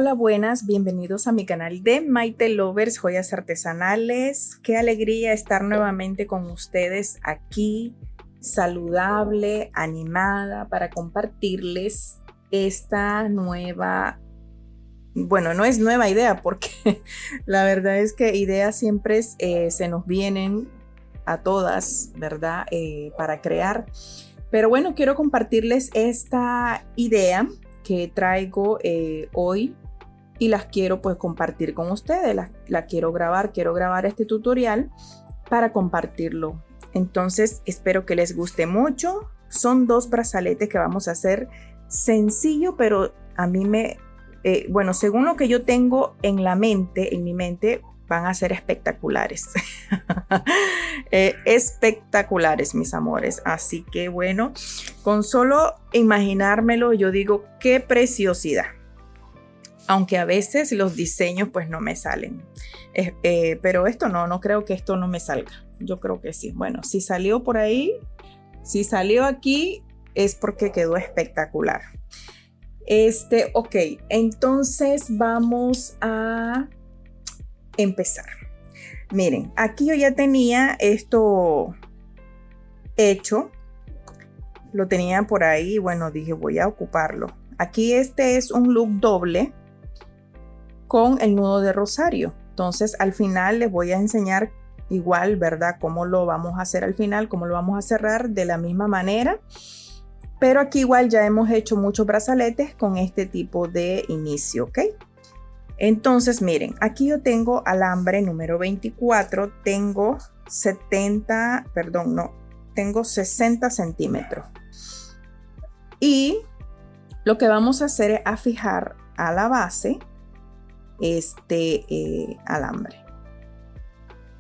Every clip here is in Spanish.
Hola, buenas, bienvenidos a mi canal de Maite Lovers, joyas artesanales. Qué alegría estar nuevamente con ustedes aquí, saludable, animada, para compartirles esta nueva, bueno, no es nueva idea porque la verdad es que ideas siempre se nos vienen a todas, ¿verdad? Para crear. Pero bueno, quiero compartirles esta idea que traigo hoy y las quiero pues compartir con ustedes. La quiero grabar este tutorial para compartirlo. Entonces espero que les guste mucho. Son dos brazaletes que vamos a hacer sencillo, pero a mí bueno, según lo que yo tengo en mi mente, van a ser espectaculares. Espectaculares, mis amores. Así que bueno, con solo imaginármelo, yo digo, qué preciosidad. Aunque a veces los diseños pues no me salen. Pero esto no creo que esto no me salga. Yo creo que sí. Bueno, si salió por ahí, si salió aquí, es porque quedó espectacular. Ok, entonces vamos a empezar. Miren, aquí yo ya tenía esto hecho. Lo tenía por ahí. Bueno, dije voy a ocuparlo. Aquí este es un look doble con el nudo de rosario. Entonces al final les voy a enseñar igual, ¿verdad? Cómo lo vamos a hacer al final, cómo lo vamos a cerrar de la misma manera. Pero aquí igual ya hemos hecho muchos brazaletes con este tipo de inicio, ¿ok? Entonces miren, aquí yo tengo alambre número 24, tengo 60 centímetros. Y lo que vamos a hacer es a fijar a la base este alambre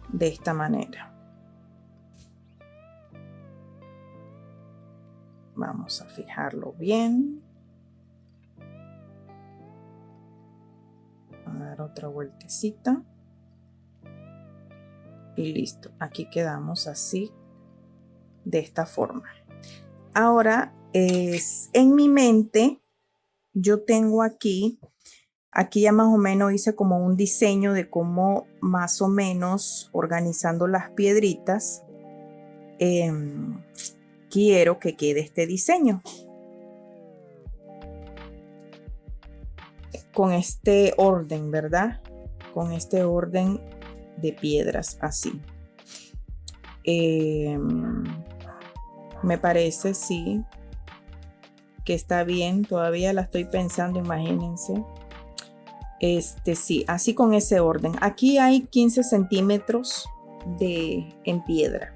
de esta manera. Vamos a fijarlo bien. A dar otra vueltecita y listo. Aquí quedamos así, de esta forma. Ahora en mi mente yo tengo aquí ya más o menos hice como un diseño de cómo más o menos organizando las piedritas quiero que quede este diseño con este orden, ¿verdad? Con este orden de piedras así. Me parece, sí, que está bien. Todavía la estoy pensando, imagínense. Sí, así con ese orden. Aquí hay 15 centímetros en piedra.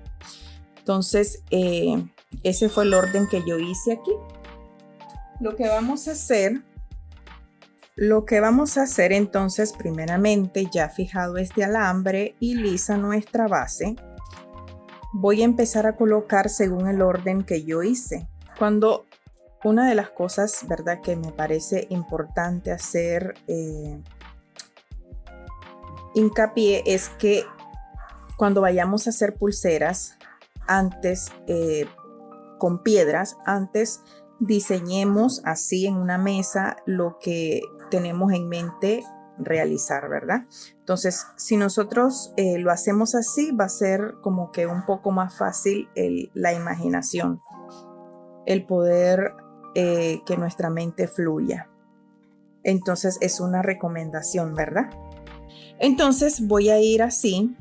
Entonces, ese fue el orden que yo hice aquí. Lo que vamos a hacer entonces, primeramente, ya fijado este alambre y lisa nuestra base, voy a empezar a colocar según el orden que yo hice. Una de las cosas, ¿verdad?, que me parece importante hacer hincapié es que cuando vayamos a hacer pulseras, antes con piedras, antes diseñemos así en una mesa lo que tenemos en mente realizar, ¿verdad? Entonces, si nosotros lo hacemos así, va a ser como que un poco más fácil la imaginación, el poder que nuestra mente fluya. Entonces, es una recomendación, ¿verdad? Entonces, voy a ir así,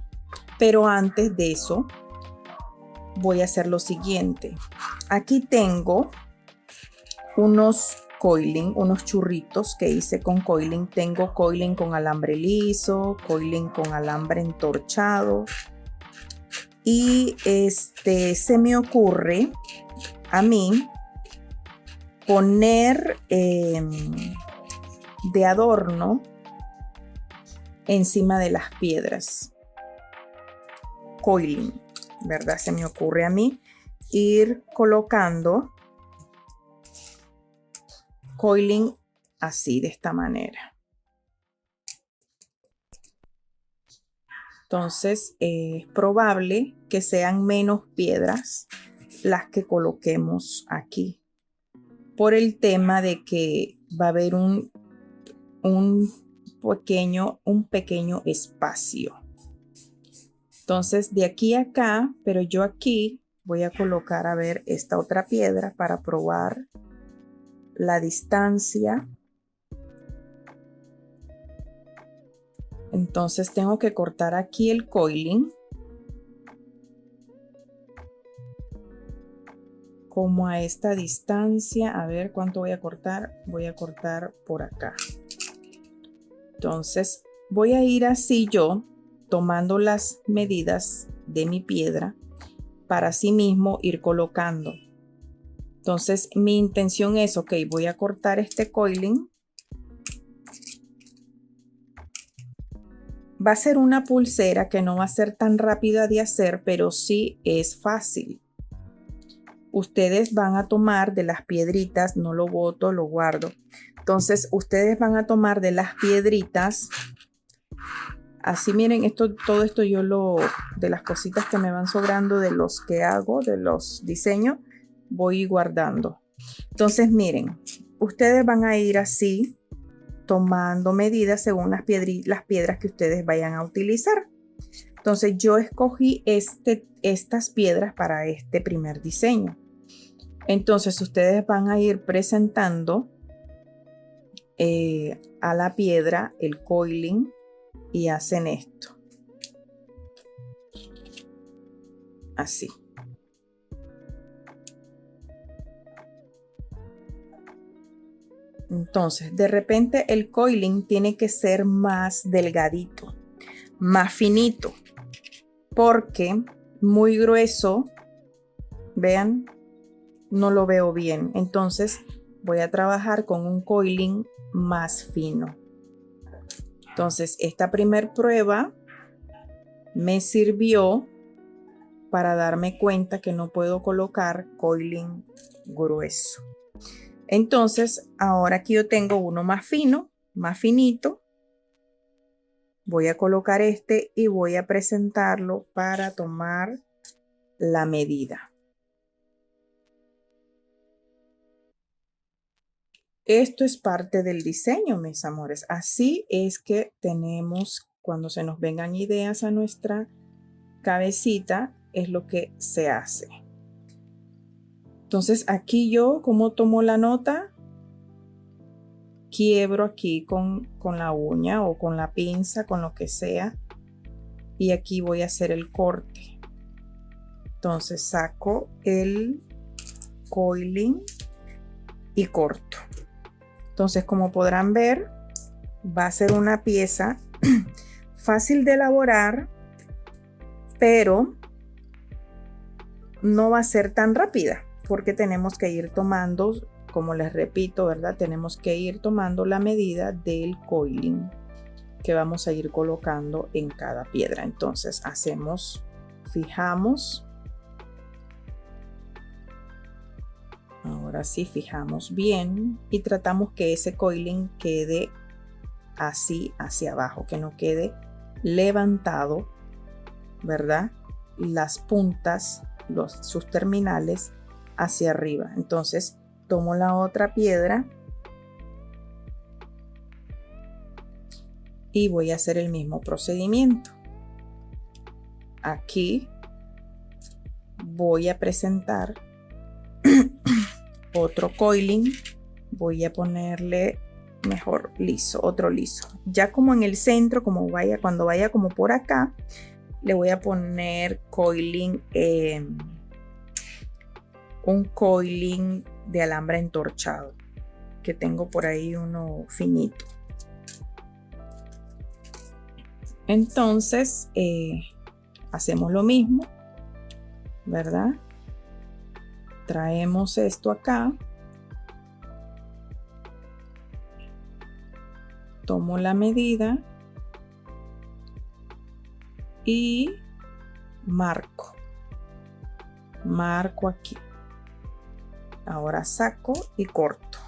pero antes de eso, voy a hacer lo siguiente. Aquí tengo unos coiling, unos churritos que hice con coiling. Tengo coiling con alambre liso, coiling con alambre entorchado. Y se me ocurre a mí poner de adorno encima de las piedras. Coiling, ¿verdad? Se me ocurre a mí ir colocando coiling así, de esta manera. Entonces es probable que sean menos piedras las que coloquemos aquí, por el tema de que va a haber un pequeño espacio. Entonces de aquí a acá, pero yo aquí voy a colocar a ver esta otra piedra para probar la distancia. Entonces tengo que cortar aquí el coiling como a esta distancia. A ver cuánto voy a cortar. Voy a cortar por acá. Entonces voy a ir así yo tomando las medidas de mi piedra para así mismo ir colocando. Entonces mi intención es, ok, voy a cortar este coiling. Va a ser una pulsera que no va a ser tan rápida de hacer, pero sí es fácil. Ustedes van a tomar de las piedritas, no lo boto, lo guardo. Entonces ustedes van a tomar de las piedritas. Así miren, todo esto de las cositas que me van sobrando de los que hago, de los diseños, voy guardando. Entonces miren, ustedes van a ir así, tomando medidas según las piedras que ustedes vayan a utilizar. Entonces yo escogí estas piedras para este primer diseño. Entonces ustedes van a ir presentando a la piedra el coiling y hacen esto. Así. Entonces, de repente el coiling tiene que ser más delgadito, más finito, porque muy grueso, vean, no lo veo bien. Entonces, voy a trabajar con un coiling más fino. Entonces, esta primer prueba me sirvió para darme cuenta que no puedo colocar coiling grueso. Entonces, ahora aquí yo tengo uno más fino, más finito. Voy a colocar este y voy a presentarlo para tomar la medida. Esto es parte del diseño, mis amores. Así es que tenemos, cuando se nos vengan ideas a nuestra cabecita, es lo que se hace. Entonces aquí yo, como tomo la nota, quiebro aquí con la uña o con la pinza, con lo que sea. Y aquí voy a hacer el corte. Entonces saco el coiling y corto. Entonces, como podrán ver, va a ser una pieza fácil de elaborar, pero no va a ser tan rápida porque tenemos que ir tomando, como les repito, ¿verdad? Tenemos que ir tomando la medida del coiling que vamos a ir colocando en cada piedra. Entonces fijamos. Ahora sí, fijamos bien y tratamos que ese coiling quede así hacia abajo, que no quede levantado, ¿verdad? Las puntas, sus terminales hacia arriba. Entonces tomo la otra piedra y voy a hacer el mismo procedimiento. Aquí voy a presentar otro coiling. Voy a ponerle mejor liso, otro liso. Ya como en el centro, cuando vaya como por acá, le voy a poner coiling, un coiling de alambre entorchado, que tengo por ahí uno finito. Entonces, hacemos lo mismo, ¿verdad? Traemos esto acá. Tomo la medida y marco aquí. Ahora saco y corto.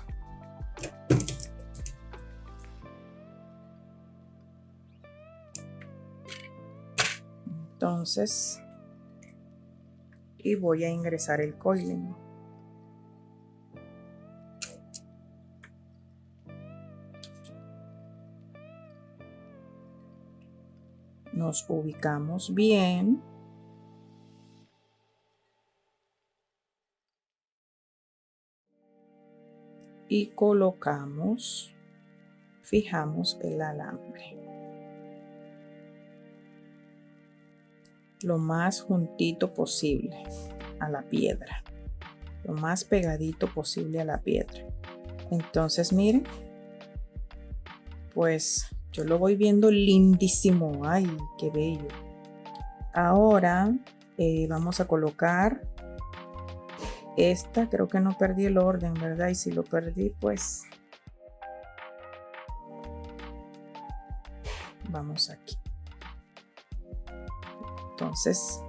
Entonces, y voy a ingresar el coiling. Nos ubicamos bien. Y colocamos, fijamos el alambre lo más juntito posible a la piedra, lo más pegadito posible a la piedra. Entonces miren, pues yo lo voy viendo lindísimo. Ay, qué bello. Ahora vamos a colocar esta. Creo que no perdí el orden, ¿verdad? Y si lo perdí, pues vamos aquí. Entonces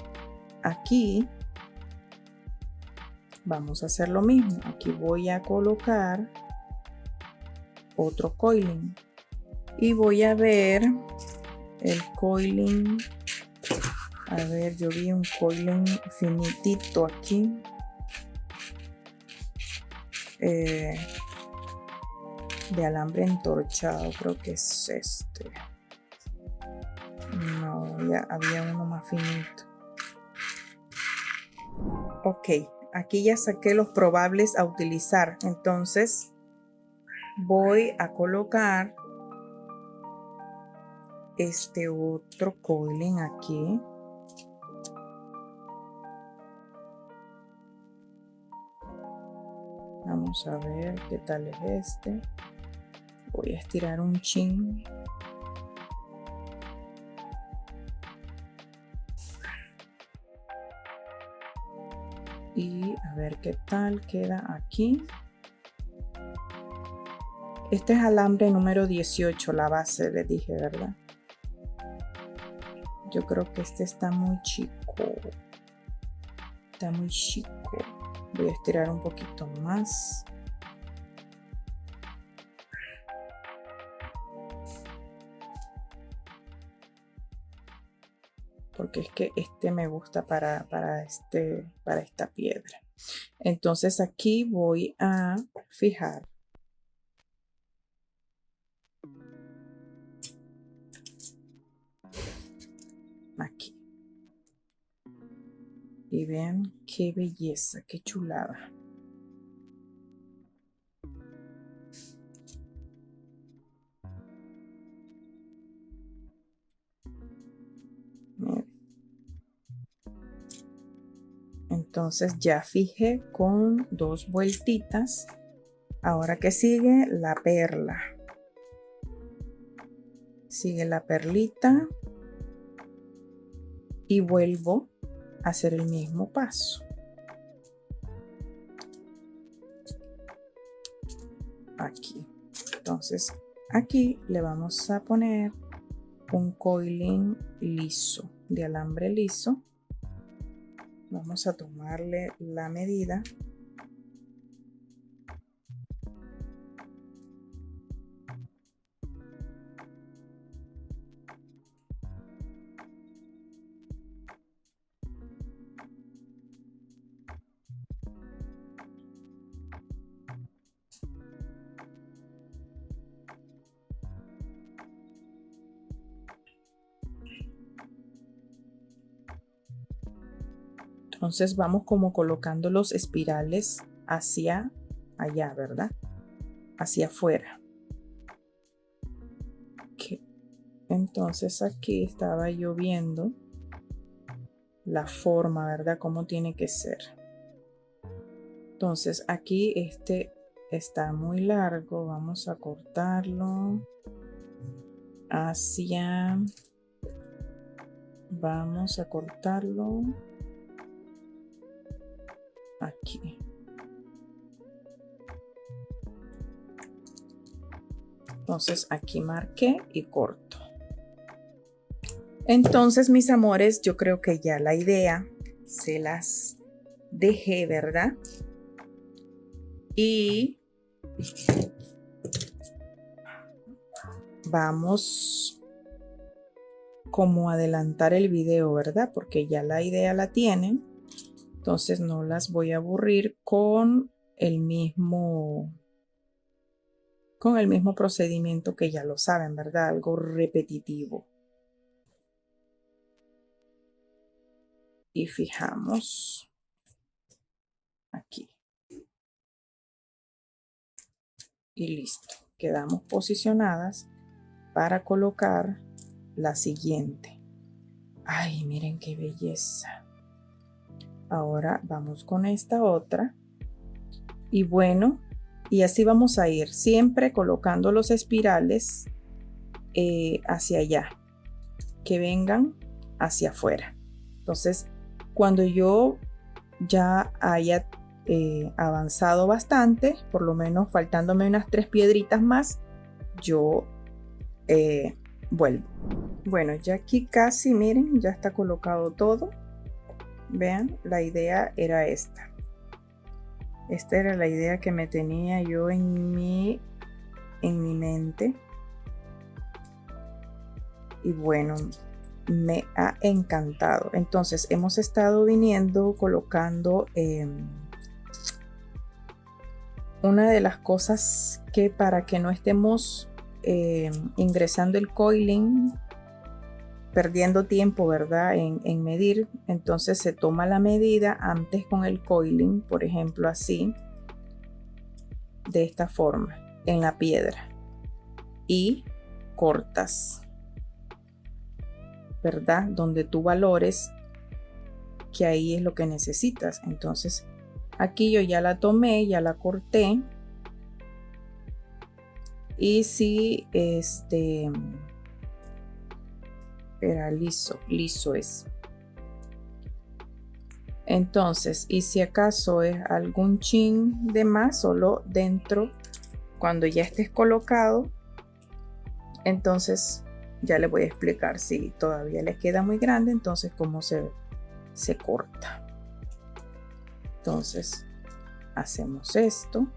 aquí vamos a hacer lo mismo. Aquí voy a colocar otro coiling y voy a ver el coiling. A ver, yo vi un coiling finitito aquí. De alambre entorchado, creo que es este. No, ya había uno más finito. Ok, aquí ya saqué los probables a utilizar. Entonces voy a colocar este otro coiling aquí. Vamos a ver qué tal es este. Voy a estirar un chin. Y a ver qué tal queda aquí. Este es alambre número 18, la base, les dije, ¿verdad? Yo creo que este está muy chico. Está muy chico. Voy a estirar un poquito más. Porque es que este me gusta para esta piedra. Entonces aquí voy a fijar aquí. Y vean qué belleza, qué chulada. Miren. Entonces ya fijé con 2 vueltitas. Ahora que sigue la perla. Sigue la perlita. Y vuelvo a hacer el mismo paso. Aquí. Entonces aquí le vamos a poner un coiling liso, de alambre liso. Vamos a tomarle la medida. Entonces vamos como colocando los espirales hacia allá, ¿verdad? Hacia afuera. Okay. Entonces aquí estaba yo viendo la forma, ¿verdad? Cómo tiene que ser. Entonces aquí este está muy largo. Vamos a cortarlo hacia... Vamos a cortarlo aquí. Entonces aquí marqué y corto. Entonces, mis amores, yo creo que ya la idea se las dejé, ¿verdad? Y vamos como a adelantar el video, ¿verdad? Porque ya la idea la tienen. Entonces no las voy a aburrir con el mismo procedimiento que ya lo saben, ¿verdad? Algo repetitivo. y fijamos aquí. Y listo. Quedamos posicionadas para colocar la siguiente. Ay, miren qué belleza. Ahora vamos con esta otra. Y bueno, y así vamos a ir siempre colocando los espirales hacia allá, que vengan hacia afuera. Entonces, cuando yo ya haya avanzado bastante, por lo menos faltándome unas 3 piedritas más, yo vuelvo. Bueno, ya aquí casi, miren, ya está colocado todo. Vean, la idea era esta. Esta era la idea que me tenía yo en mi mente. Y bueno, me ha encantado. Entonces hemos estado viniendo colocando una de las cosas que, para que no estemos ingresando el coiling, perdiendo tiempo, ¿verdad? En medir. Entonces se toma la medida antes con el coiling, por ejemplo así, de esta forma, en la piedra, y cortas, ¿verdad? Donde tú valores que ahí es lo que necesitas. Entonces aquí yo ya la tomé, ya la corté, y si era liso es. Entonces, y si acaso es algún chin de más, solo dentro, cuando ya estés colocado, entonces ya le voy a explicar si todavía le queda muy grande, entonces cómo se corta. Entonces hacemos esto,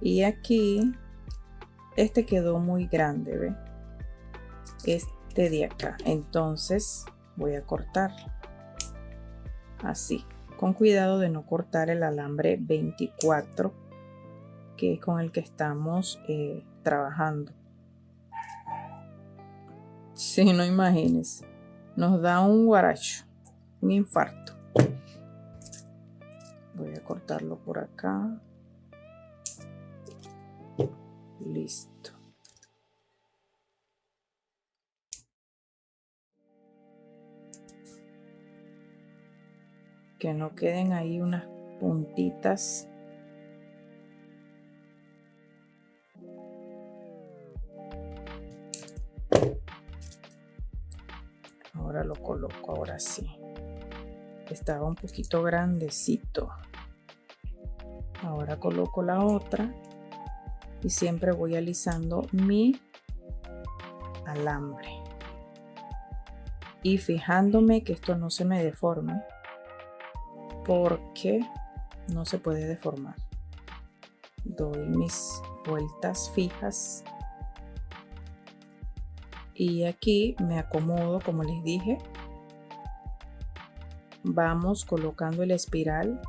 y aquí este quedó muy grande, ¿ve? Este de acá, entonces voy a cortar así, con cuidado de no cortar el alambre 24, que es con el que estamos trabajando. Si no, imagines, nos da un guaracho, un infarto. Voy a cortarlo por acá. Listo. Que no queden ahí unas puntitas. Ahora lo coloco, ahora sí. Estaba un poquito grandecito. Ahora coloco la otra y siempre voy alisando mi alambre y fijándome que esto no se me deforme, porque no se puede deformar. Doy mis vueltas fijas y aquí me acomodo, como les dije. Vamos colocando el espiral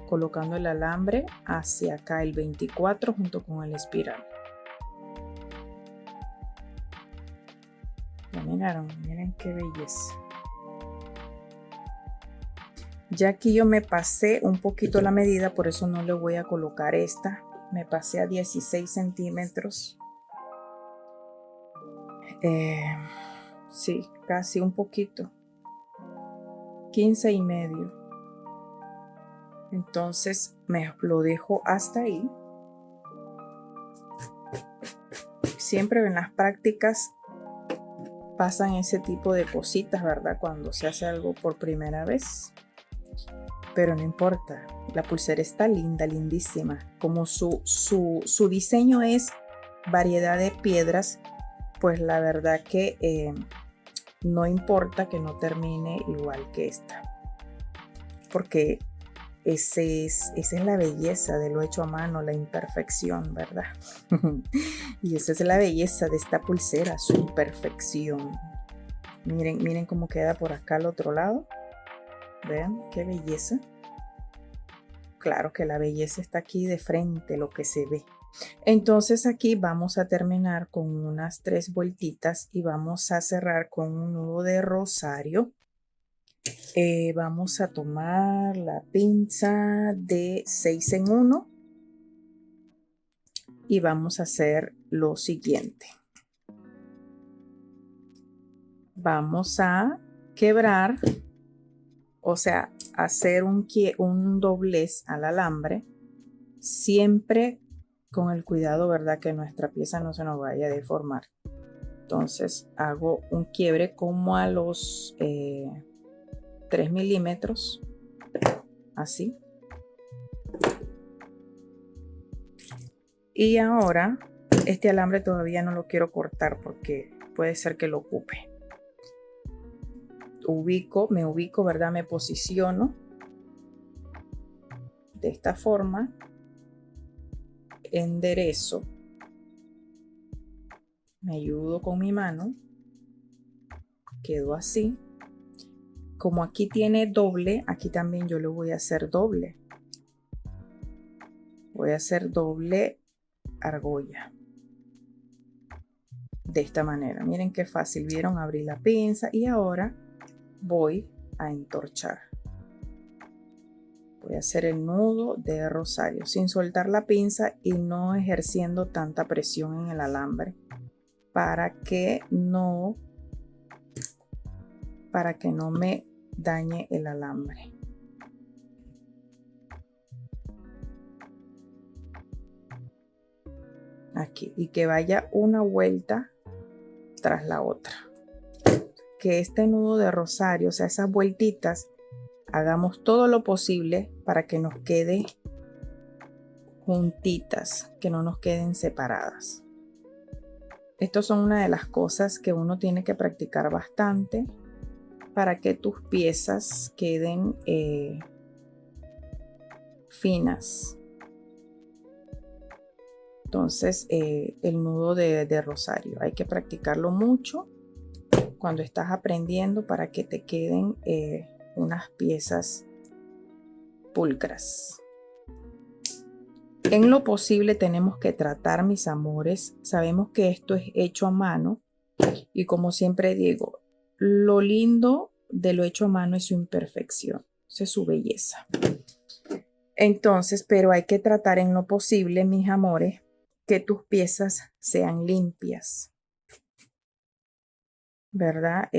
colocando el alambre hacia acá, el 24 junto con el espiral. ¿Ya miraron? Miren qué belleza. Ya aquí yo me pasé un poquito la medida, por eso no le voy a colocar esta. Me pasé a 16 centímetros. Sí, casi un poquito. 15 y medio. Entonces me lo dejo hasta ahí. Siempre en las prácticas pasan ese tipo de cositas, ¿verdad? Cuando se hace algo por primera vez. Pero no importa, la pulsera está linda, lindísima. Como su diseño es variedad de piedras, pues la verdad que no importa que no termine igual que esta. Porque esa es la belleza de lo hecho a mano, la imperfección, ¿verdad? Y esa es la belleza de esta pulsera, su imperfección. Miren cómo queda por acá al otro lado. Vean qué belleza. Claro que la belleza está aquí de frente, lo que se ve. Entonces aquí vamos a terminar con unas 3 vueltitas y vamos a cerrar con un nudo de rosario. Vamos a tomar la pinza de 6 en 1 y vamos a hacer lo siguiente. Vamos a quebrar, o sea, hacer un doblez al alambre, siempre con el cuidado, ¿verdad? Que nuestra pieza no se nos vaya a deformar. Entonces hago un quiebre como a los 3 milímetros, así. Y ahora este alambre todavía no lo quiero cortar porque puede ser que lo ocupe. Me ubico, ¿verdad? Me posiciono de esta forma, enderezo, me ayudo con mi mano, quedo así. Como aquí tiene doble, aquí también yo le voy a hacer doble. Voy a hacer doble argolla. De esta manera, miren qué fácil, vieron, abrí la pinza y ahora voy a entorchar. Voy a hacer el nudo de rosario sin soltar la pinza y no ejerciendo tanta presión en el alambre para que no me dañe el alambre. Aquí, y que vaya una vuelta tras la otra. Que este nudo de rosario, o sea, esas vueltitas, hagamos todo lo posible para que nos quede juntitas, que no nos queden separadas. Estas son una de las cosas que uno tiene que practicar bastante para que tus piezas queden finas. Entonces, el nudo de rosario hay que practicarlo mucho cuando estás aprendiendo para que te queden unas piezas pulcras. En lo posible tenemos que tratar, mis amores. Sabemos que esto es hecho a mano y como siempre digo, lo lindo de lo hecho a mano es su imperfección, es su belleza. Entonces, pero hay que tratar en lo posible, mis amores, que tus piezas sean limpias, ¿verdad?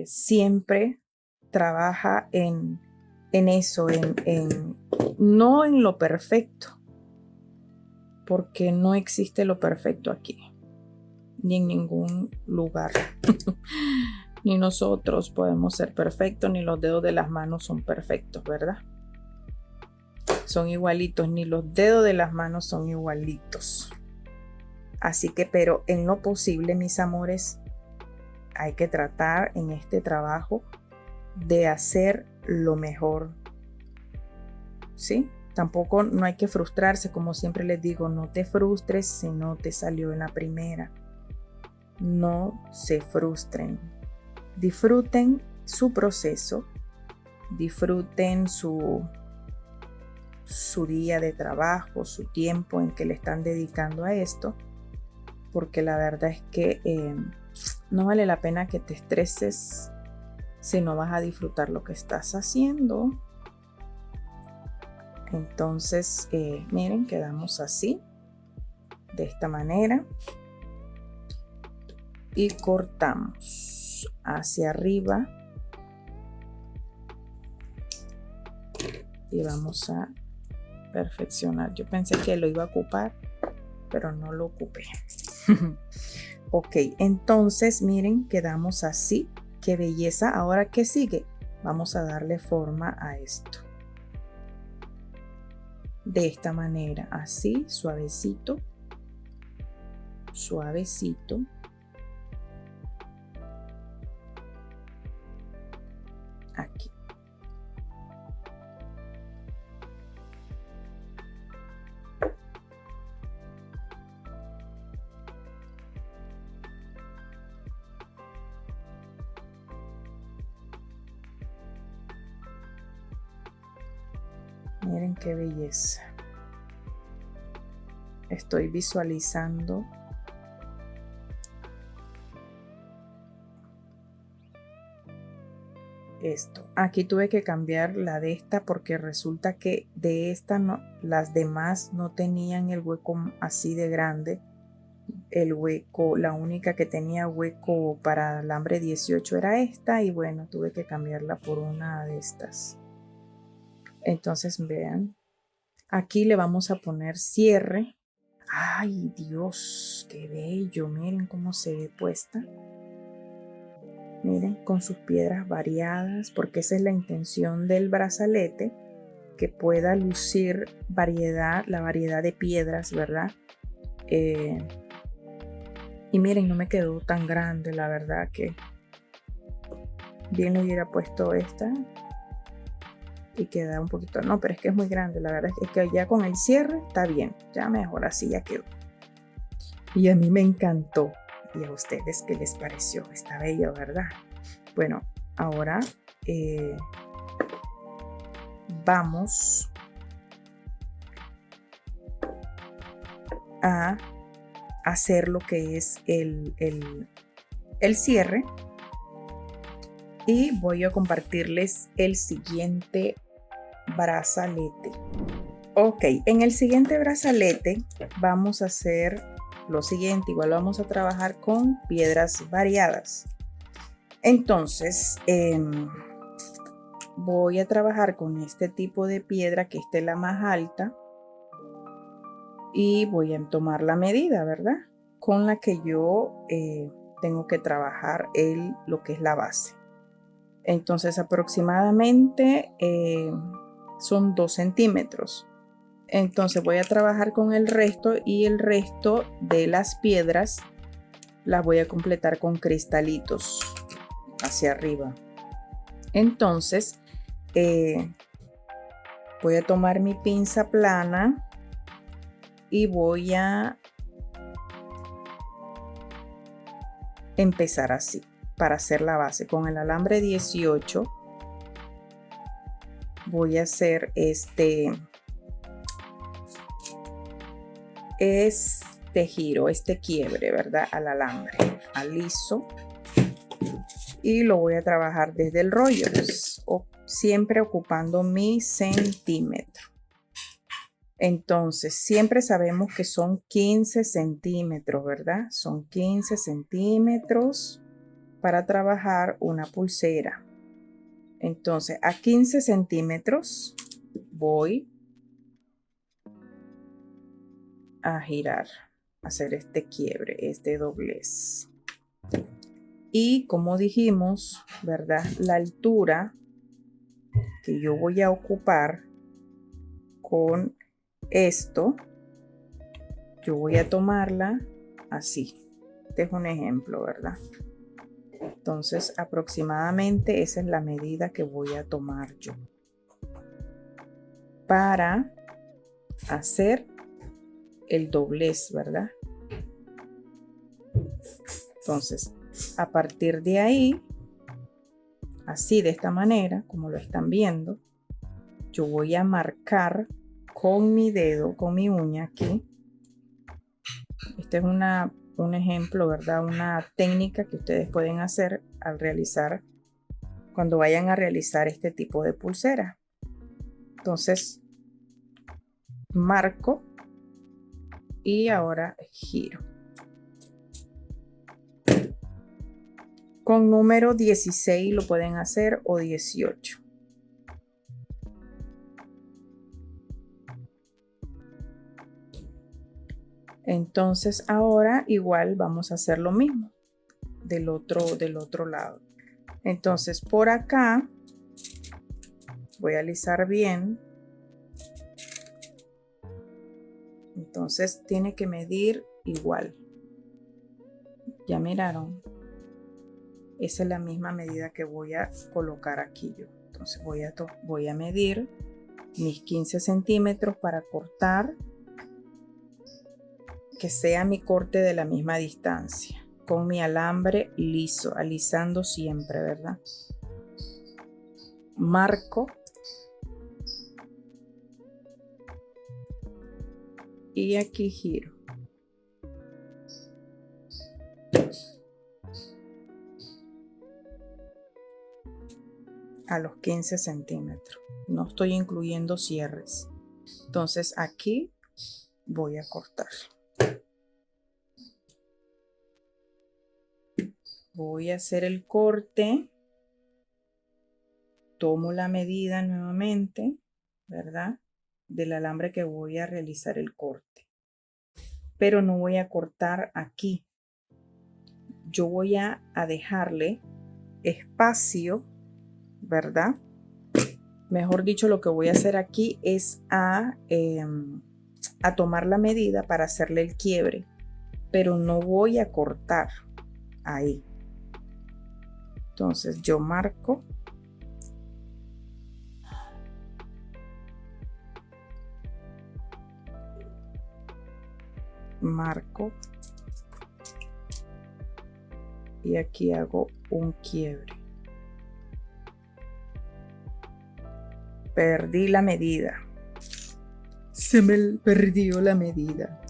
Siempre trabaja en eso, no en lo perfecto, porque no existe lo perfecto aquí, ni en ningún lugar. Ni nosotros podemos ser perfectos, ni los dedos de las manos son perfectos, ¿verdad? Son igualitos, ni los dedos de las manos son igualitos. Así que, pero en lo posible, mis amores, hay que tratar en este trabajo de hacer lo mejor, ¿sí? Tampoco no hay que frustrarse, como siempre les digo, no te frustres si no te salió en la primera. No se frustren. Disfruten su proceso, disfruten su día de trabajo, su tiempo en que le están dedicando a esto, porque la verdad es que no vale la pena que te estreses si no vas a disfrutar lo que estás haciendo. Entonces, miren, quedamos así, de esta manera, y cortamos hacia arriba y vamos a perfeccionar. Yo pensé que lo iba a ocupar, pero no lo ocupé. Ok, entonces miren, quedamos así. Qué belleza. Ahora, ¿qué sigue? Vamos a darle forma a esto. De esta manera, así, suavecito, suavecito. Aquí. Miren qué belleza. estoy visualizando. Esto. Aquí tuve que cambiar la de esta porque resulta que de esta no, las demás no tenían el hueco así de grande. El hueco, la única que tenía hueco para alambre 18 era esta, y bueno, tuve que cambiarla por una de estas. Entonces vean, aquí le vamos a poner cierre. Ay, Dios, qué bello. Miren cómo se ve puesta. Miren, con sus piedras variadas, porque esa es la intención del brazalete, que pueda lucir variedad, la variedad de piedras, ¿verdad? Y miren, no me quedó tan grande, la verdad, que bien le hubiera puesto esta y queda un poquito, no, pero es que es muy grande, la verdad es que ya con el cierre está bien, ya mejor así ya quedó. Y a mí me encantó. ¿Y a ustedes qué les pareció? Está bello, ¿verdad? Bueno, ahora vamos a hacer lo que es el cierre, y voy a compartirles el siguiente brazalete. Ok, en el siguiente brazalete vamos a hacer lo siguiente. Igual vamos a trabajar con piedras variadas. Entonces voy a trabajar con este tipo de piedra, que esta es la más alta, y voy a tomar la medida, ¿verdad? Con la que yo tengo que trabajar lo que es la base. Entonces aproximadamente son 2 centímetros. Entonces voy a trabajar con el resto, y el resto de las piedras las voy a completar con cristalitos hacia arriba. Entonces voy a tomar mi pinza plana y voy a empezar así para hacer la base. Con el alambre 18 voy a hacer este giro, este quiebre, ¿verdad? Al alambre, al liso, y lo voy a trabajar desde el rollo, siempre ocupando mi centímetro. Entonces siempre sabemos que son 15 centímetros, ¿verdad? Son 15 centímetros para trabajar una pulsera. Entonces a 15 centímetros voy a girar, hacer este quiebre, este doblez. Y como dijimos, ¿verdad? La altura que yo voy a ocupar con esto, yo voy a tomarla así. Este es un ejemplo, ¿verdad? Entonces aproximadamente esa es la medida que voy a tomar yo para hacer el doblez, ¿verdad? Entonces a partir de ahí, así, de esta manera, como lo están viendo, yo voy a marcar con mi dedo, con mi uña aquí. Este es un ejemplo, ¿verdad? Una técnica que ustedes pueden hacer cuando vayan a realizar este tipo de pulsera. Entonces marco y ahora giro. Con número 16 lo pueden hacer, o 18. Entonces ahora igual vamos a hacer lo mismo del otro lado. Entonces por acá voy a alisar bien. Entonces tiene que medir igual. ¿Ya miraron? Esa es la misma medida que voy a colocar aquí yo. Entonces voy a medir mis 15 centímetros para cortar, que sea mi corte de la misma distancia, con mi alambre liso, alisando siempre, ¿verdad? Marco y aquí giro. A los 15 centímetros. No estoy incluyendo cierres. Entonces aquí voy a cortar. Voy a hacer el corte. Tomo la medida nuevamente, ¿verdad? Del alambre que voy a realizar el corte. Pero no voy a cortar aquí. Yo voy a dejarle espacio, ¿verdad? Mejor dicho, lo que voy a hacer aquí es a tomar la medida para hacerle el quiebre, pero no voy a cortar ahí. Entonces yo marco. Marco. Y aquí hago un quiebre. Perdí la medida. Se me perdió la medida.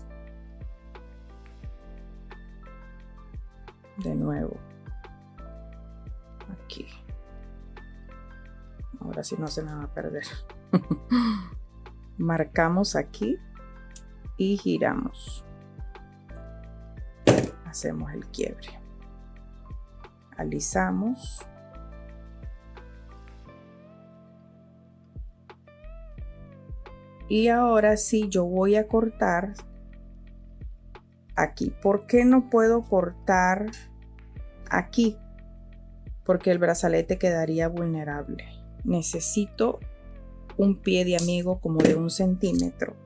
De nuevo. Aquí. Ahora sí no se me va a perder. Marcamos aquí y giramos. Hacemos el quiebre. Alisamos. Y ahora sí yo voy a cortar aquí. ¿Por qué no puedo cortar aquí? Porque el brazalete quedaría vulnerable. Necesito un pie de amigo como de 1 centímetro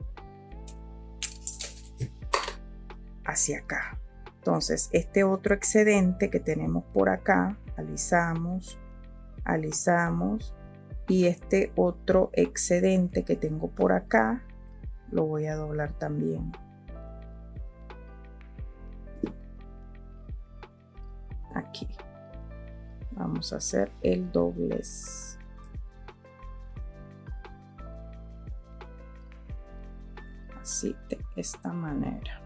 hacia acá. Entonces este otro excedente que tenemos por acá, alisamos, alisamos. Y este otro excedente que tengo por acá, lo voy a doblar también. Aquí. Vamos a hacer el doblez. Así, de esta manera.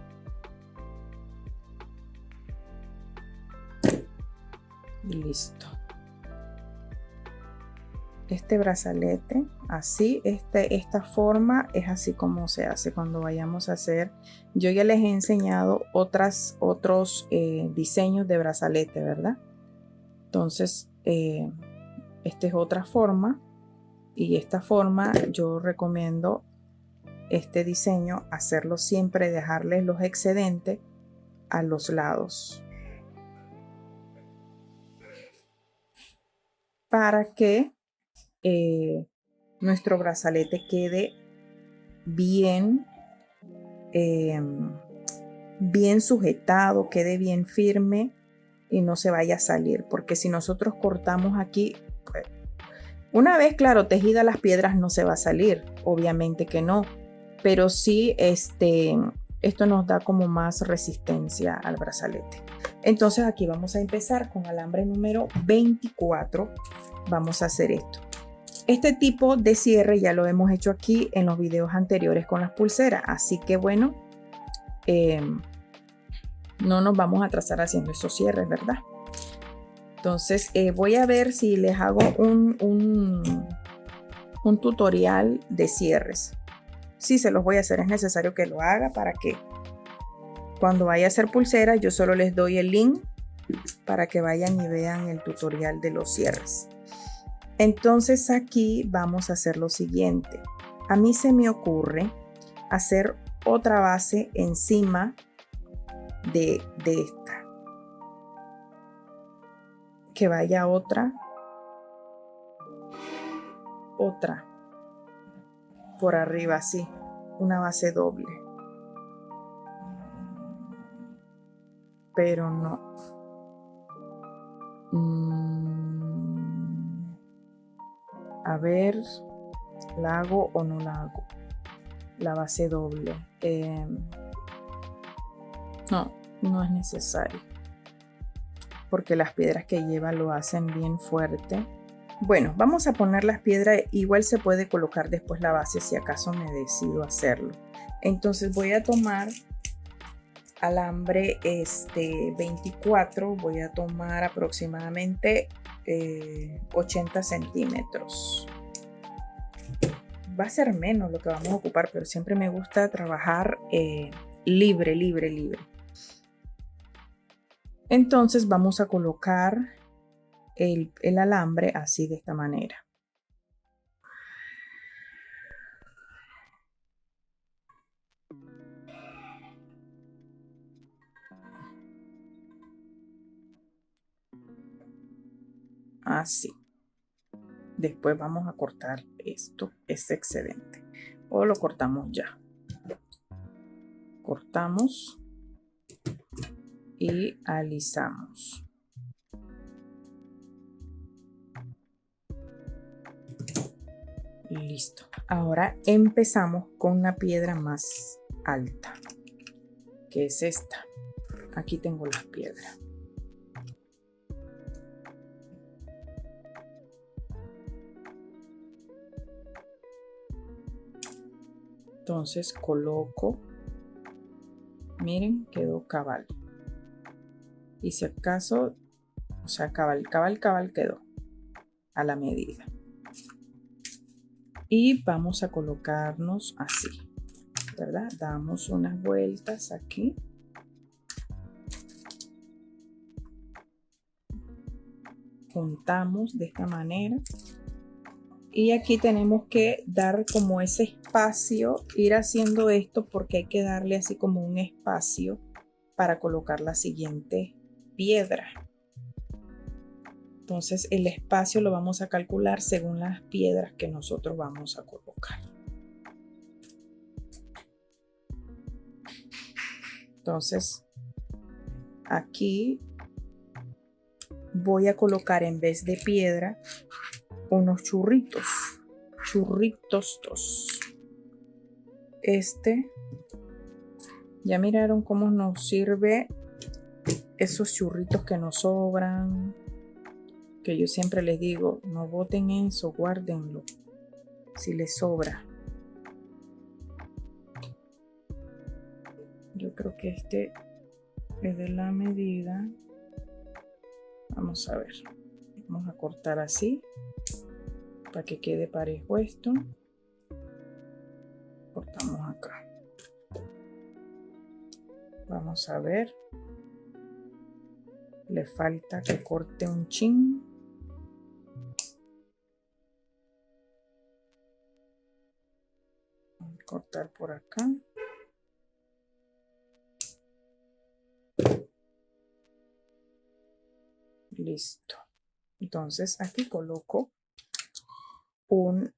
Y listo. Este brazalete, así, esta forma es así como se hace cuando vayamos a hacer. Yo ya les he enseñado otros diseños de brazalete, ¿verdad? Entonces, esta es otra forma. Y esta forma yo recomiendo este diseño, hacerlo siempre, dejarles los excedentes a los lados. Para que nuestro brazalete quede bien bien sujetado, quede bien firme y no se vaya a salir, porque si nosotros cortamos aquí, pues, una vez claro tejida las piedras no se va a salir, obviamente que no, pero sí esto nos da como más resistencia al brazalete. Entonces aquí vamos a empezar con alambre número 24. Vamos a hacer esto. Este tipo de cierre ya lo hemos hecho aquí en los videos anteriores con las pulseras, así que bueno, no nos vamos a atrasar haciendo esos cierres, ¿verdad? Entonces voy a ver si les hago un tutorial de cierres. Sí, se los voy a hacer, es necesario que lo haga para que cuando vaya a hacer pulseras yo solo les doy el link para que vayan y vean el tutorial de los cierres. Entonces aquí vamos a hacer lo siguiente. A mí se me ocurre hacer otra base encima de esta. Que vaya otra por arriba así, una base doble. Pero no. A ver, ¿la hago o no la hago? La base doble. No es necesario. Porque las piedras que lleva lo hacen bien fuerte. Bueno, vamos a poner las piedras. Igual se puede colocar después la base si acaso me decido hacerlo. Entonces voy a tomar alambre 24. Voy a tomar aproximadamente 80 centímetros. Va a ser menos lo que vamos a ocupar, pero siempre me gusta trabajar libre. Entonces vamos a colocar el alambre así, de esta manera. Así. Después vamos a cortar esto, este excedente. O lo cortamos ya. Cortamos y alisamos. Listo. Ahora empezamos con una piedra más alta, que es esta. Aquí tengo las piedras. Entonces coloco, miren, quedó cabal. Y si acaso, o sea, cabal quedó a la medida. Y vamos a colocarnos así, ¿verdad? Damos unas vueltas aquí. Juntamos de esta manera. Y aquí tenemos que dar como ese espacio, ir haciendo esto porque hay que darle así como un espacio para colocar la siguiente piedra. Entonces el espacio lo vamos a calcular según las piedras que nosotros vamos a colocar. Entonces aquí voy a colocar, en vez de piedra, unos churritos. Ya miraron cómo nos sirve esos churritos que nos sobran, que yo siempre les digo, no boten eso, guárdenlo si les sobra. Yo creo que este es de la medida. Vamos a ver, vamos a cortar así para que quede parejo esto. Cortamos acá. Vamos a ver, le falta que corte un chin. Vamos a cortar por acá. Listo. Entonces aquí coloco un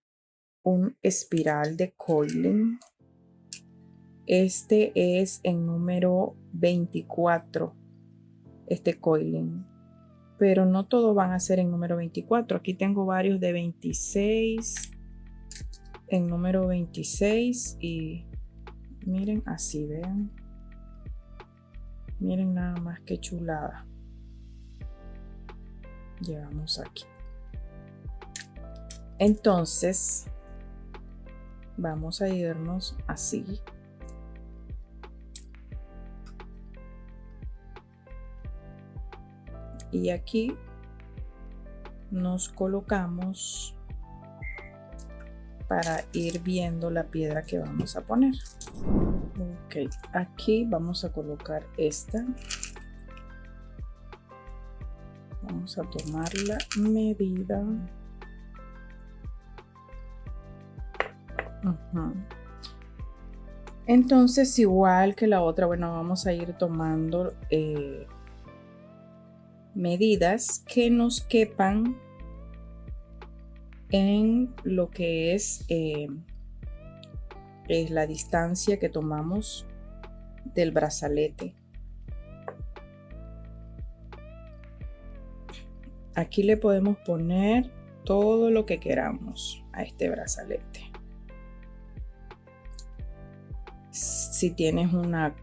espiral de coiling. Este es en número 24, este coiling, pero no todos van a ser en número 24. Aquí tengo varios de 26, en número 26, y miren así, vean. Miren nada más que chulada. Llegamos aquí. Entonces vamos a irnos así. Y aquí nos colocamos para ir viendo la piedra que vamos a poner. Ok, aquí vamos a colocar esta. Vamos a tomar la medida. Entonces, igual que la otra, bueno, vamos a ir tomando medidas que nos quepan en lo que es la distancia que tomamos del brazalete. Aquí le podemos poner todo lo que queramos a este brazalete. Si tienes una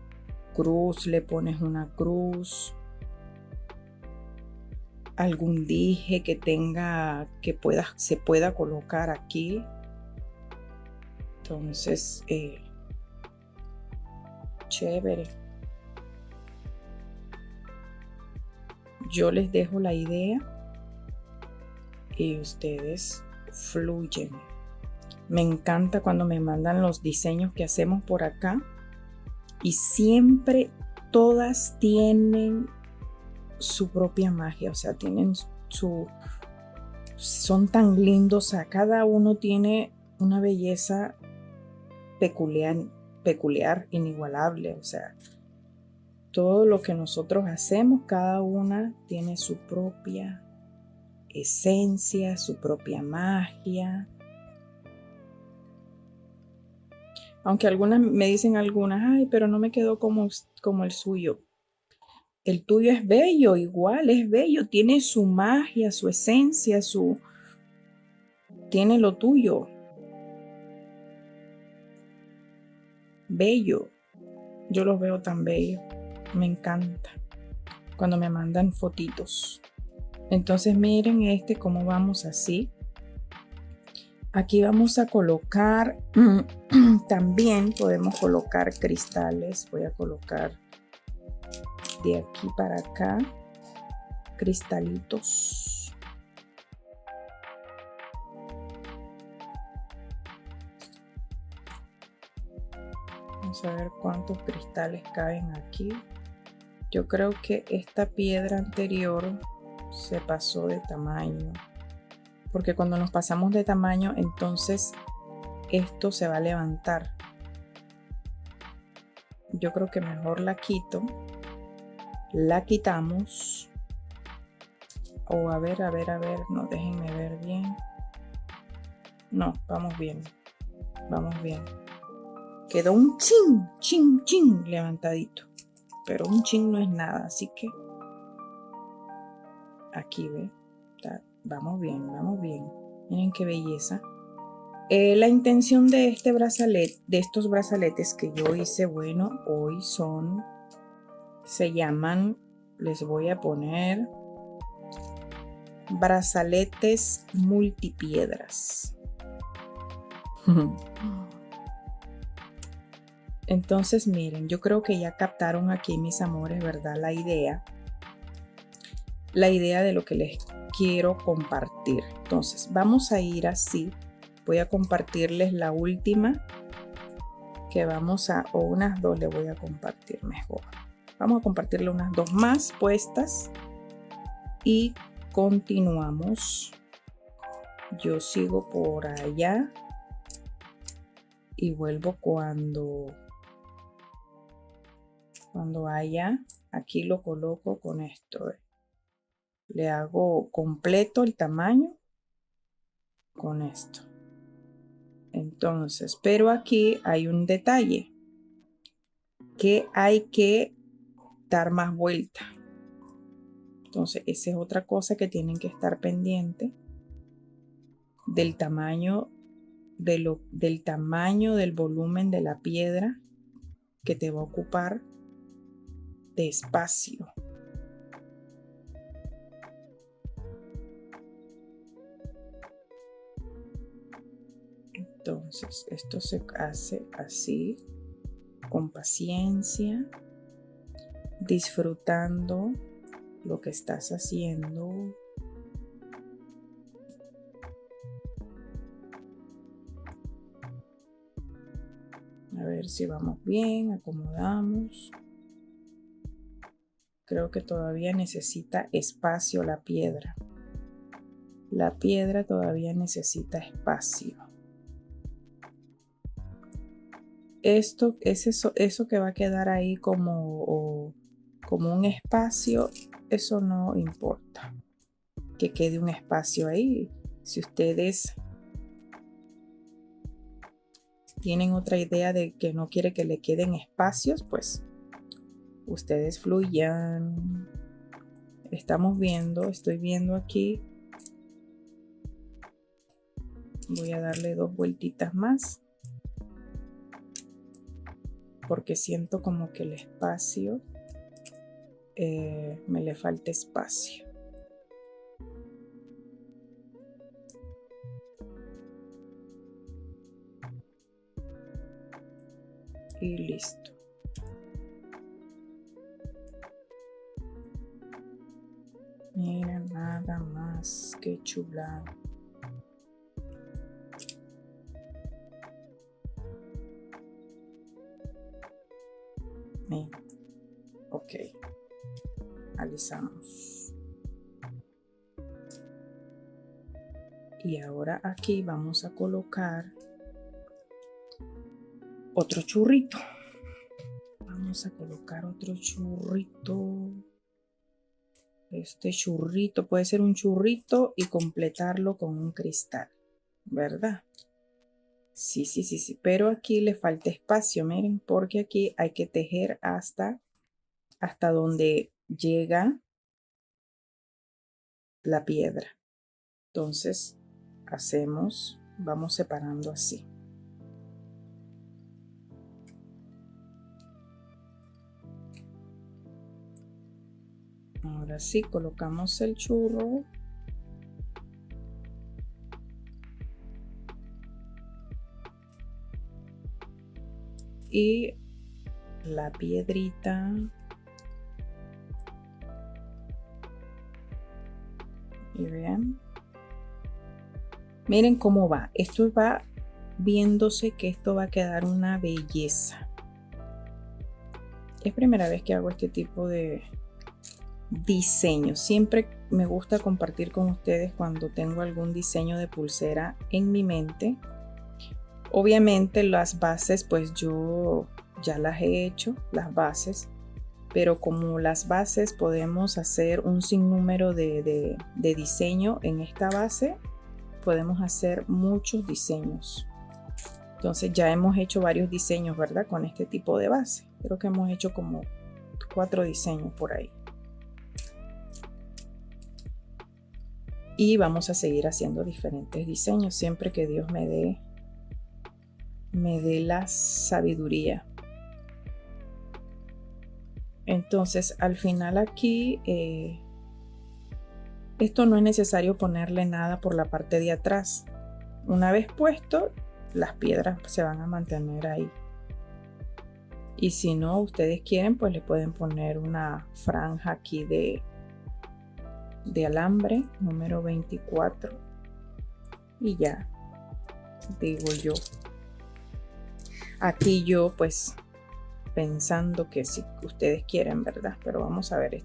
cruz, le pones una cruz. algún dije que tenga, se pueda colocar aquí. Entonces, chévere. Yo les dejo la idea y ustedes fluyen. Me encanta cuando me mandan los diseños que hacemos por acá y siempre todas tienen su propia magia, o sea, son tan lindos, o sea, cada uno tiene una belleza peculiar, inigualable, o sea, todo lo que nosotros hacemos, cada una tiene su propia esencia, su propia magia. Aunque me dicen algunas, ay, pero no me quedó como el suyo. El tuyo es bello, igual es bello, tiene su magia, su esencia, tiene lo tuyo. Bello. Yo los veo tan bellos. Me encanta cuando me mandan fotitos. Entonces miren cómo vamos así. Aquí vamos a colocar, también podemos colocar cristales. Voy a colocar de aquí para acá cristalitos. Vamos a ver cuántos cristales caben aquí. Yo creo que esta piedra anterior se pasó de tamaño, porque cuando nos pasamos de tamaño, entonces esto se va a levantar. Yo creo que mejor la quito. La quitamos. O a ver, no, déjenme ver bien. No, vamos bien. Quedó un chin levantadito. Pero un chin no es nada, así que aquí ve. Vamos bien. Miren qué belleza. La intención de estos brazaletes que yo hice, bueno, hoy se llaman, les voy a poner brazaletes multipiedras. Entonces, miren, yo creo que ya captaron aquí, mis amores, ¿verdad? La idea de lo que les quiero compartir. Entonces, vamos a ir así. Voy a compartirles la última o unas dos le voy a compartir mejor. Vamos a compartirle unas dos más puestas y continuamos. Yo sigo por allá y vuelvo cuando haya. Aquí lo coloco con esto. Le hago completo el tamaño con esto. Entonces, pero aquí hay un detalle que hay que dar más vuelta. Entonces, esa es otra cosa que tienen que estar pendiente del tamaño del volumen de la piedra que te va a ocupar de espacio. Entonces, esto se hace así, con paciencia, disfrutando lo que estás haciendo. A ver si vamos bien, acomodamos. Creo que todavía necesita espacio la piedra. La piedra todavía necesita espacio. Eso que va a quedar ahí como un espacio, eso no importa. Que quede un espacio ahí. Si ustedes tienen otra idea de que no quiere que le queden espacios, pues ustedes fluyan. Estoy viendo aquí. Voy a darle 2 vueltitas más, porque siento como que el espacio me le falta espacio. y listo. Miren, nada más, qué chulada. Miren. Ok, alisamos. Y ahora aquí vamos a colocar otro churrito. Vamos a colocar otro churrito. Este churrito puede ser un churrito y completarlo con un cristal, ¿verdad? Sí. Pero aquí le falta espacio, miren, porque aquí hay que tejer hasta donde llega la piedra. Entonces vamos separando así. Ahora sí, colocamos el churro. Y la piedrita. Y vean. Miren cómo va. Esto va viéndose que esto va a quedar una belleza. Es primera vez que hago este tipo de diseño. Siempre me gusta compartir con ustedes cuando tengo algún diseño de pulsera en mi mente. Obviamente las bases pues yo ya las he hecho, las bases, pero como las bases podemos hacer un sinnúmero de diseño en esta base, podemos hacer muchos diseños. Entonces ya hemos hecho varios diseños, ¿verdad? Con este tipo de base. Creo que hemos hecho como 4 diseños por ahí. Y vamos a seguir haciendo diferentes diseños siempre que Dios me dé la sabiduría. Entonces al final aquí esto no es necesario ponerle nada por la parte de atrás. Una vez puesto, las piedras se van a mantener ahí. Y si no, ustedes quieren, pues le pueden poner una franja aquí de alambre número 24 y ya, digo yo. Aquí yo pues pensando que si ustedes quieren, ¿verdad? Pero vamos a ver,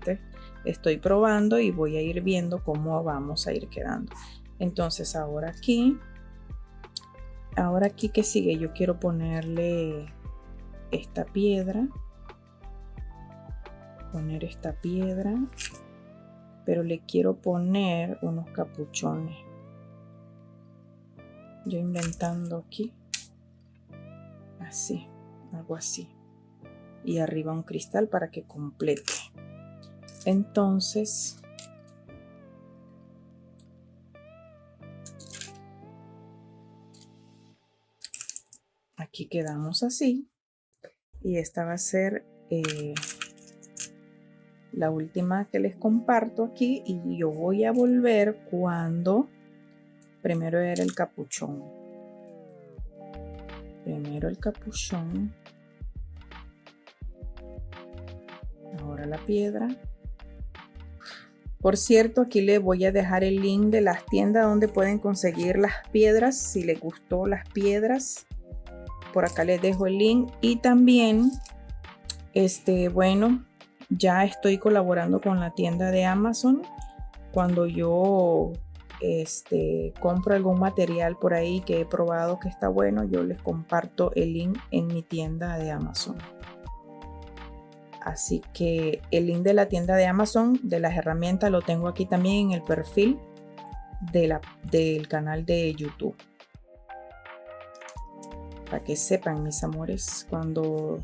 estoy probando y voy a ir viendo cómo vamos a ir quedando. Entonces ahora aquí que sigue, yo quiero ponerle esta piedra, pero le quiero poner unos capuchones. Yo inventando aquí, así, algo así, y arriba un cristal para que complete. Entonces aquí quedamos así, y esta va a ser la última que les comparto aquí, y yo voy a volver cuando primero era el capuchón. Ahora la piedra. Por cierto, aquí les voy a dejar el link de las tiendas donde pueden conseguir las piedras. Si les gustó las piedras, por acá les dejo el link. Y también, bueno, ya estoy colaborando con la tienda de Amazon. Cuando yo compro algún material por ahí que he probado que está bueno, yo les comparto el link en mi tienda de Amazon. Así que el link de la tienda de Amazon, de las herramientas, lo tengo aquí también en el perfil del canal de YouTube. Para que sepan, mis amores, cuando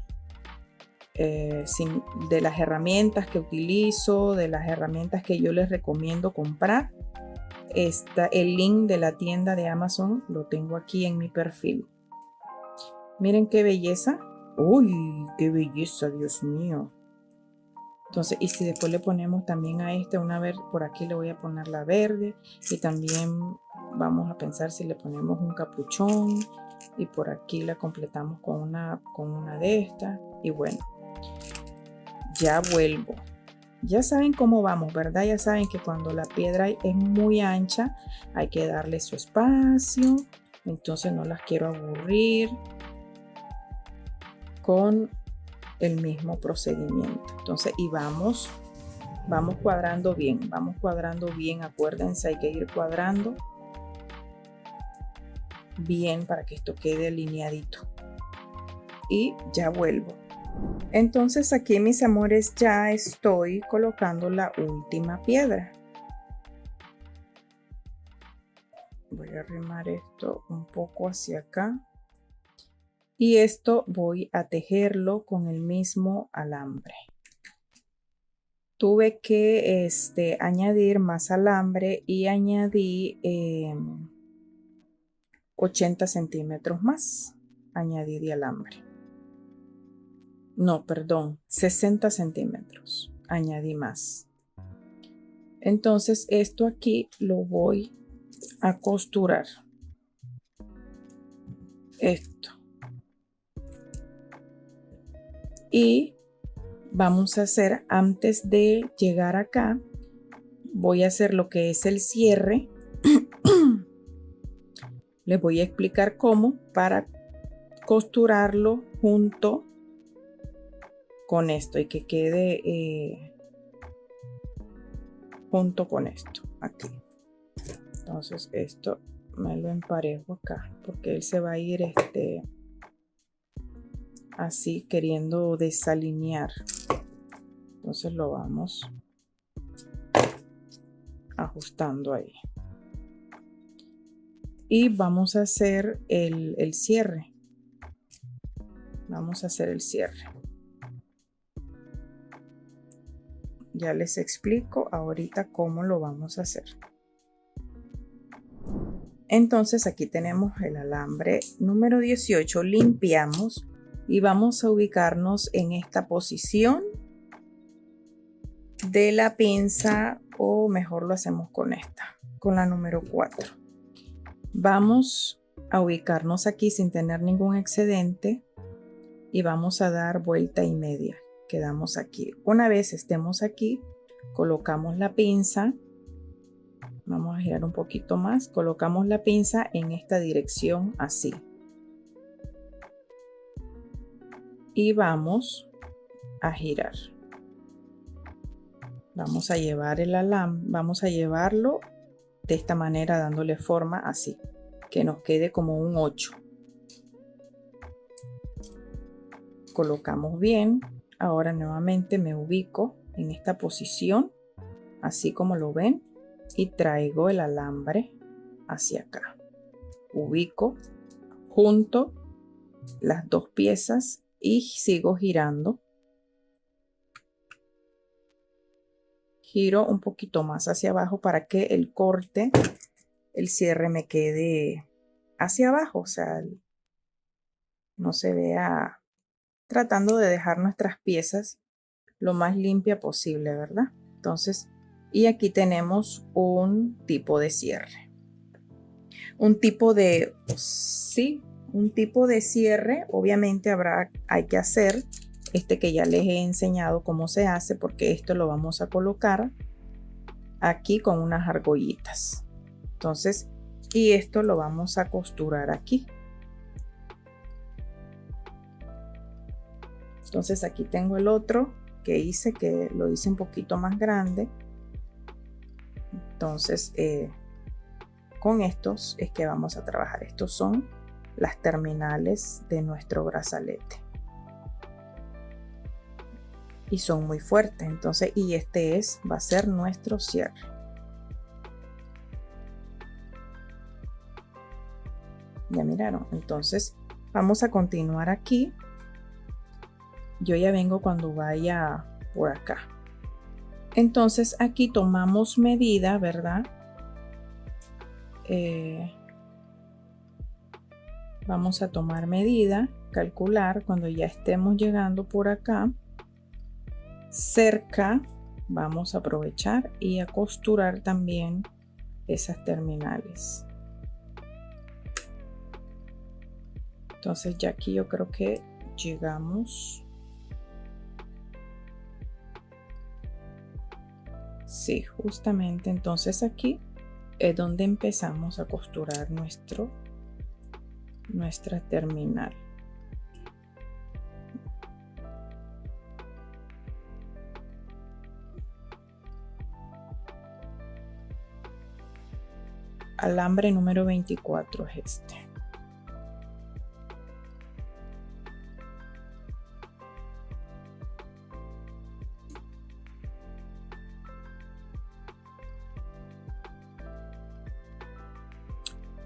de las herramientas que utilizo, de las herramientas que yo les recomiendo comprar, el link de la tienda de Amazon lo tengo aquí en mi perfil. Miren qué belleza. ¡Uy, qué belleza, Dios mío! Entonces, y si después le ponemos también a una verde, por aquí le voy a poner la verde, y también vamos a pensar si le ponemos un capuchón, y por aquí la completamos con una de estas. Y bueno, ya vuelvo. Ya saben cómo vamos, ¿verdad? Ya saben que cuando la piedra es muy ancha hay que darle su espacio. Entonces no las quiero aburrir con el mismo procedimiento. Entonces, y vamos cuadrando bien, acuérdense, hay que ir cuadrando bien para que esto quede alineadito. Y ya vuelvo. Entonces aquí, mis amores, ya estoy colocando la última piedra. Voy a arrimar esto un poco hacia acá. Y esto voy a tejerlo con el mismo alambre. Tuve que añadir más alambre y añadí 80 centímetros más. Añadí de alambre. No, perdón, 60 centímetros. Añadí más. Entonces esto aquí lo voy a costurar. Esto. Y vamos a hacer, antes de llegar acá, voy a hacer lo que es el cierre. Les voy a explicar cómo para costurarlo junto con esto y que quede junto con esto aquí. Entonces esto me lo emparejo acá porque él se va a ir así queriendo desalinear. Entonces lo vamos ajustando ahí. Y vamos a hacer el cierre. Vamos a hacer el cierre. Ya les explico ahorita cómo lo vamos a hacer. Entonces aquí tenemos el alambre número 18. Limpiamos y vamos a ubicarnos en esta posición de la pinza, o mejor lo hacemos con esta, con la número 4. Vamos a ubicarnos aquí sin tener ningún excedente y vamos a dar vuelta y media. Quedamos aquí. Una vez estemos aquí, colocamos la pinza. Vamos a girar un poquito más. Colocamos la pinza en esta dirección así. Y vamos a girar. Vamos a llevar el alambre, vamos a llevarlo de esta manera, dándole forma así, que nos quede como un 8. Colocamos bien. Ahora nuevamente me ubico en esta posición, así como lo ven, y traigo el alambre hacia acá. Ubico junto las dos piezas y sigo girando. Giro un poquito más hacia abajo para que el corte, el cierre me quede hacia abajo, o sea, no se vea, tratando de dejar nuestras piezas lo más limpia posible, ¿verdad? Entonces, y aquí tenemos un tipo de cierre. Un tipo de cierre, obviamente hay que hacer que ya les he enseñado cómo se hace, porque esto lo vamos a colocar aquí con unas argollitas. Entonces, y esto lo vamos a costurar aquí. Entonces aquí tengo el otro que lo hice un poquito más grande. Entonces con estos es que vamos a trabajar. Estos son las terminales de nuestro brazalete y son muy fuertes. Entonces, y va a ser nuestro cierre. Ya miraron. Entonces vamos a continuar aquí. Yo ya vengo cuando vaya por acá. Entonces aquí tomamos medida, ¿verdad? Vamos a tomar medida, calcular cuando ya estemos llegando por acá. Cerca, vamos a aprovechar y a costurar también esas terminales. Entonces ya aquí yo creo que llegamos. Sí, justamente entonces aquí es donde empezamos a costurar nuestra terminal. Alambre número 24 es este.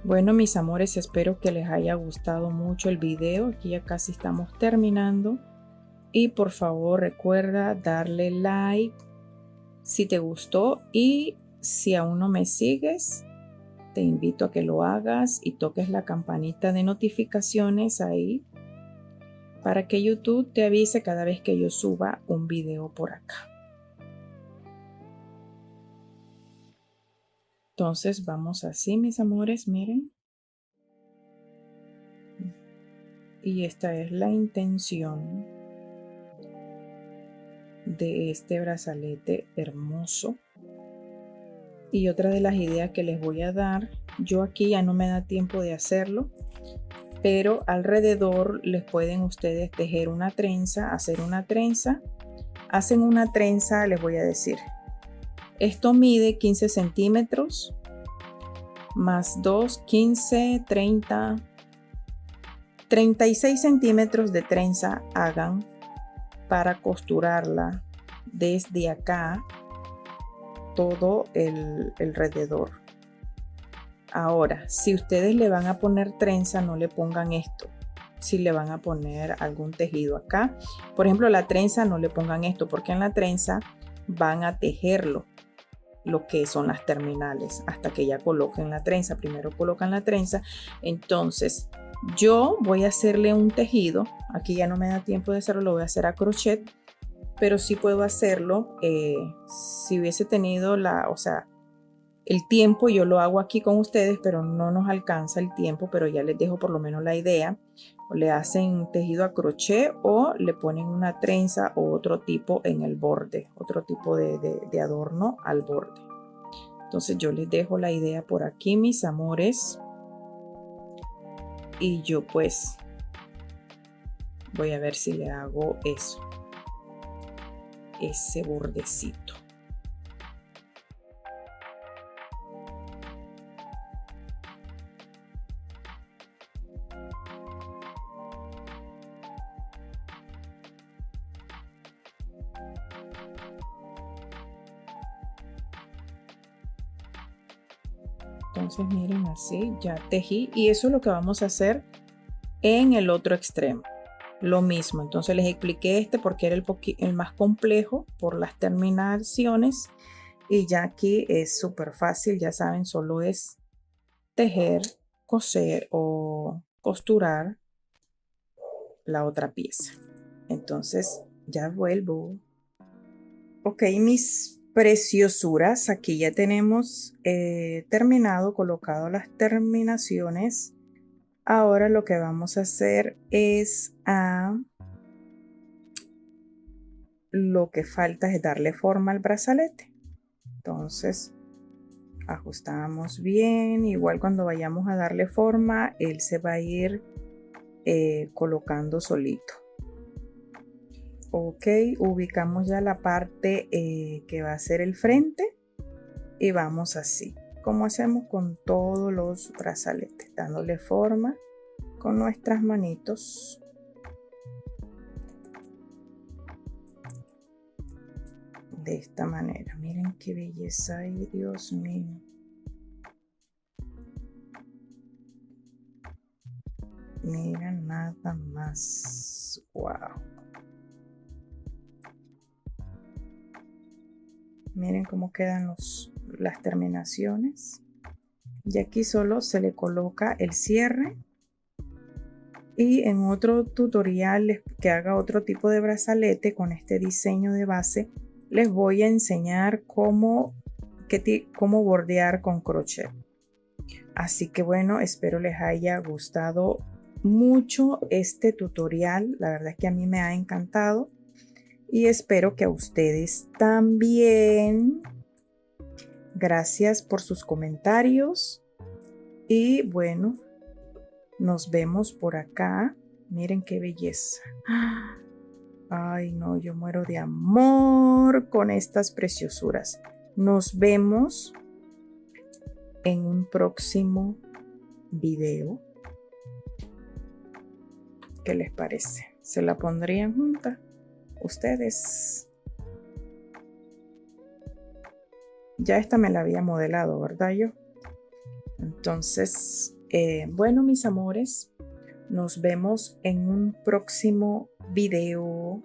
Bueno, mis amores, espero que les haya gustado mucho el video. Aquí ya casi estamos terminando. Y por favor recuerda darle like si te gustó, y si aún no me sigues, te invito a que lo hagas y toques la campanita de notificaciones ahí para que YouTube te avise cada vez que yo suba un video por acá. Entonces vamos así, mis amores, miren. Y esta es la intención de este brazalete hermoso. Y otra de las ideas que les voy a dar, yo aquí ya no me da tiempo de hacerlo, pero alrededor les pueden ustedes tejer una trenza, hacer una trenza. Hacen una trenza, les voy a decir, esto mide 15 centímetros más 2, 15, 30, 36 centímetros de trenza hagan para costurarla desde acá todo el alrededor. Ahora, si ustedes le van a poner trenza, no le pongan esto. Si le van a poner algún tejido acá, por ejemplo, la trenza, no le pongan esto, porque en la trenza van a tejerlo, lo que son las terminales, hasta que ya coloquen la trenza. Primero colocan la trenza. Entonces yo voy a hacerle un tejido. Aquí ya no me da tiempo de hacerlo, lo voy a hacer a crochet, pero sí puedo hacerlo. Si hubiese tenido el tiempo, yo lo hago aquí con ustedes, pero no nos alcanza el tiempo, pero ya les dejo por lo menos la idea. O le hacen tejido a crochet o le ponen una trenza o otro tipo en el borde, otro tipo de adorno al borde. Entonces yo les dejo la idea por aquí, mis amores, y yo pues voy a ver si le hago eso, ese bordecito. Entonces miren, así ya tejí, y eso es lo que vamos a hacer en el otro extremo. Lo mismo, entonces les expliqué este porque era el más complejo por las terminaciones, y ya aquí es súper fácil, ya saben, solo es tejer, coser o costurar la otra pieza. Entonces ya vuelvo. Ok, mis preciosuras, aquí ya tenemos terminado, colocado las terminaciones. Ahora lo que vamos a hacer es lo que falta es darle forma al brazalete. Entonces ajustamos bien, igual cuando vayamos a darle forma, él se va a ir colocando solito. Ok, ubicamos ya la parte que va a ser el frente, y vamos así, como hacemos con todos los brazaletes, dándole forma con nuestras manitos. De esta manera, miren qué belleza, ay Dios mío. Miren nada más, wow. Miren cómo quedan las terminaciones. Y aquí solo se le coloca el cierre. Y en otro tutorial que haga otro tipo de brazalete con este diseño de base, les voy a enseñar cómo bordear con crochet. Así que bueno, espero les haya gustado mucho este tutorial. La verdad es que a mí me ha encantado y espero que a ustedes también. Gracias por sus comentarios y bueno, nos vemos por acá. Miren qué belleza. Ay, no, yo muero de amor con estas preciosuras. Nos vemos en un próximo video. ¿Qué les parece? ¿Se la pondrían juntas? Ustedes. Ya esta me la había modelado, ¿verdad yo? Entonces, bueno, mis amores, nos vemos en un próximo video.